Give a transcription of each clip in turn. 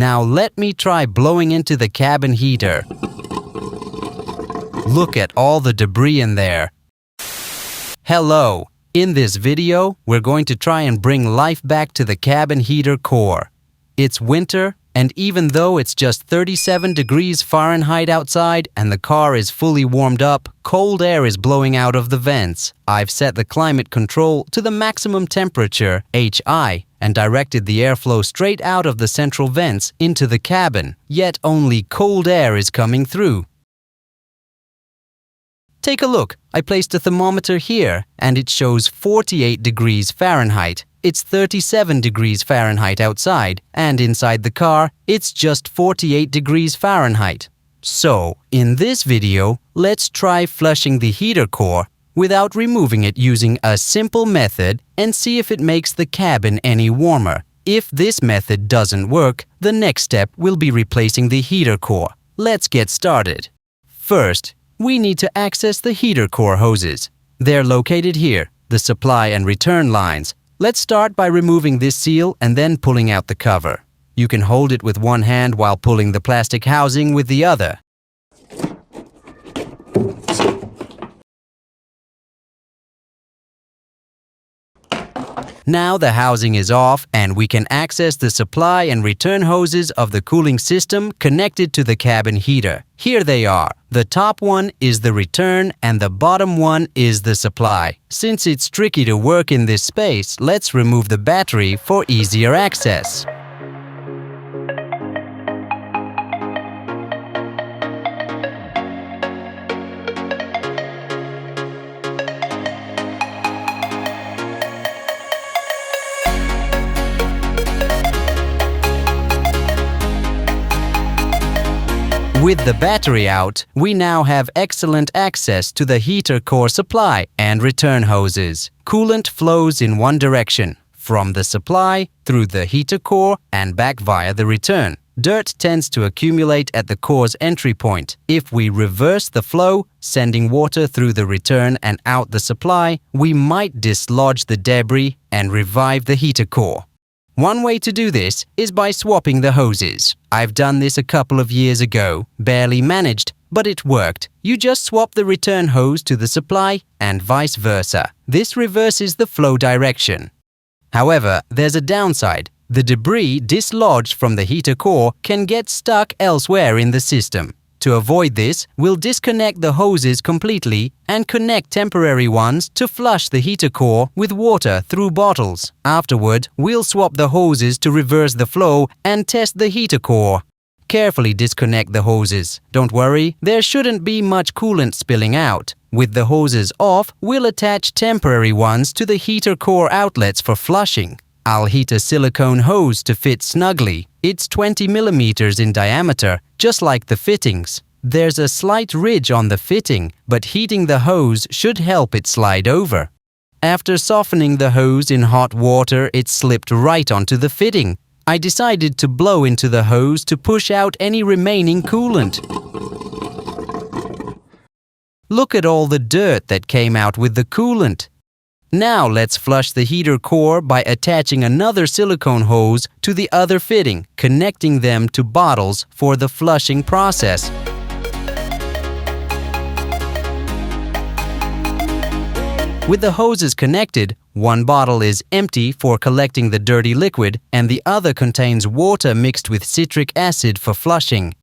Now let me try blowing into the cabin heater. Look at all the debris in there. Hello! In this video, we're going to try and bring life back to the cabin heater core. It's winter, and even though it's just 37 degrees Fahrenheit outside and the car is fully warmed up, cold air is blowing out of the vents. I've set the climate control to the maximum temperature, HI, and directed the airflow straight out of the central vents into the cabin, yet only cold air is coming through. Take a look. I placed a thermometer here and it shows 48 degrees Fahrenheit. It's 37 degrees Fahrenheit outside, and inside the car, it's just 48 degrees Fahrenheit. So, in this video, let's try flushing the heater core without removing it using a simple method and see if it makes the cabin any warmer. If this method doesn't work, the next step will be replacing the heater core. Let's get started. First, we need to access the heater core hoses. They're located here, the supply and return lines. Let's start by removing this seal and then pulling out the cover. You can hold it with one hand while pulling the plastic housing with the other. Now the housing is off and we can access the supply and return hoses of the cooling system connected to the cabin heater. Here they are. The top one is the return and the bottom one is the supply. Since it's tricky to work in this space, let's remove the battery for easier access. With the battery out, we now have excellent access to the heater core supply and return hoses. Coolant flows in one direction, from the supply through the heater core and back via the return. Dirt tends to accumulate at the core's entry point. If we reverse the flow, sending water through the return and out the supply, we might dislodge the debris and revive the heater core. One way to do this is by swapping the hoses. I've done this a couple of years ago, barely managed, but it worked. You just swap the return hose to the supply and vice versa. This reverses the flow direction. However, there's a downside. The debris dislodged from the heater core can get stuck elsewhere in the system. To avoid this, we'll disconnect the hoses completely and connect temporary ones to flush the heater core with water through bottles. Afterward, we'll swap the hoses to reverse the flow and test the heater core. Carefully disconnect the hoses. Don't worry, there shouldn't be much coolant spilling out. With the hoses off, we'll attach temporary ones to the heater core outlets for flushing. I'll heat a silicone hose to fit snugly. It's 20 millimeters in diameter, just like the fittings. There's a slight ridge on the fitting, but heating the hose should help it slide over. After softening the hose in hot water, it slipped right onto the fitting. I decided to blow into the hose to push out any remaining coolant. Look at all the dirt that came out with the coolant. Now let's flush the heater core by attaching another silicone hose to the other fitting, connecting them to bottles for the flushing process. With the hoses connected, one bottle is empty for collecting the dirty liquid and the other contains water mixed with citric acid for flushing.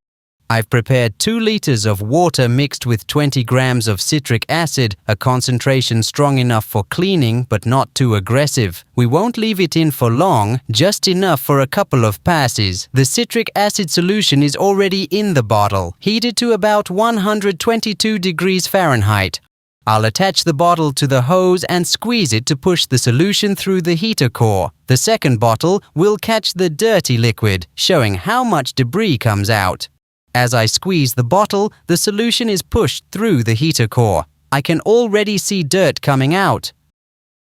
I've prepared 2 liters of water mixed with 20 grams of citric acid, a concentration strong enough for cleaning but not too aggressive. We won't leave it in for long, just enough for a couple of passes. The citric acid solution is already in the bottle, heated to about 122 degrees Fahrenheit. I'll attach the bottle to the hose and squeeze it to push the solution through the heater core. The second bottle will catch the dirty liquid, showing how much debris comes out. As I squeeze the bottle, the solution is pushed through the heater core. I can already see dirt coming out.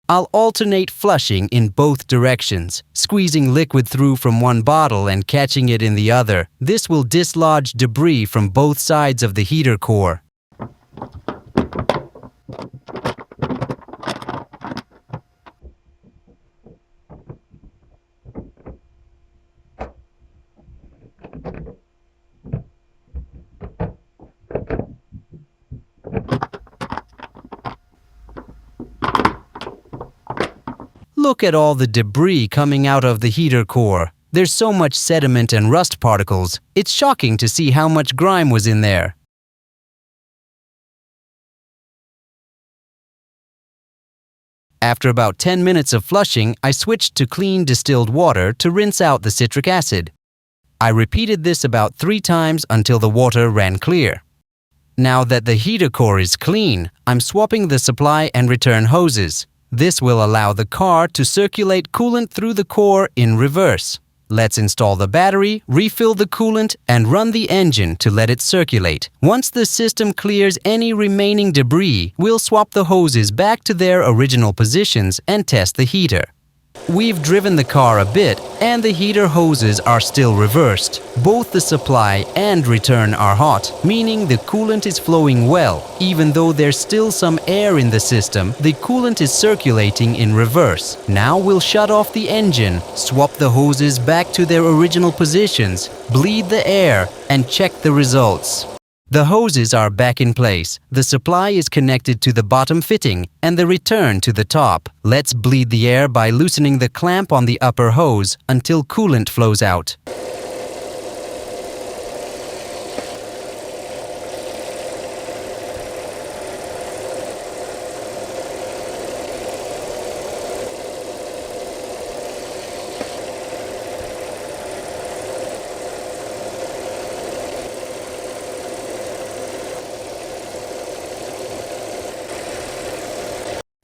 I'll alternate flushing in both directions, squeezing liquid through from one bottle and catching it in the other. This will dislodge debris from both sides of the heater core. Look at all the debris coming out of the heater core. There's so much sediment and rust particles. It's shocking to see how much grime was in there. After about 10 minutes of flushing, I switched to clean distilled water to rinse out the citric acid. I repeated this about 3 times until the water ran clear. Now that the heater core is clean, I'm swapping the supply and return hoses. This will allow the car to circulate coolant through the core in reverse. Let's install the battery, refill the coolant, and run the engine to let it circulate. Once the system clears any remaining debris, we'll swap the hoses back to their original positions and test the heater. We've driven the car a bit, and the heater hoses are still reversed. Both the supply and return are hot, meaning the coolant is flowing well. Even though there's still some air in the system, the coolant is circulating in reverse. Now we'll shut off the engine, swap the hoses back to their original positions, bleed the air, and check the results. The hoses are back in place, the supply is connected to the bottom fitting, and the return to the top. Let's bleed the air by loosening the clamp on the upper hose until coolant flows out.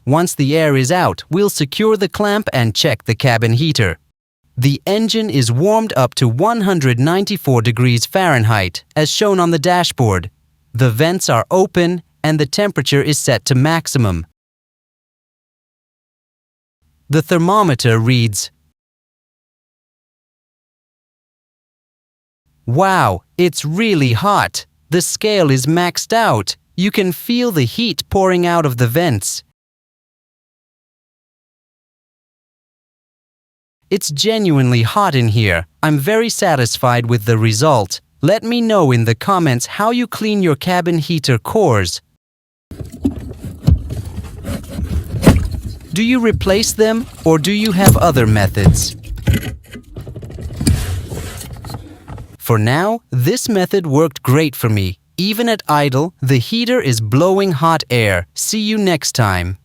Once the air is out, we'll secure the clamp and check the cabin heater. The engine is warmed up to 194 degrees Fahrenheit, as shown on the dashboard. The vents are open and the temperature is set to maximum. The thermometer reads, "Wow, it's really hot. The scale is maxed out. You can feel the heat pouring out of the vents." It's genuinely hot in here. I'm very satisfied with the result. Let me know in the comments how you clean your cabin heater cores. Do you replace them or do you have other methods? For now, this method worked great for me. Even at idle, the heater is blowing hot air. See you next time.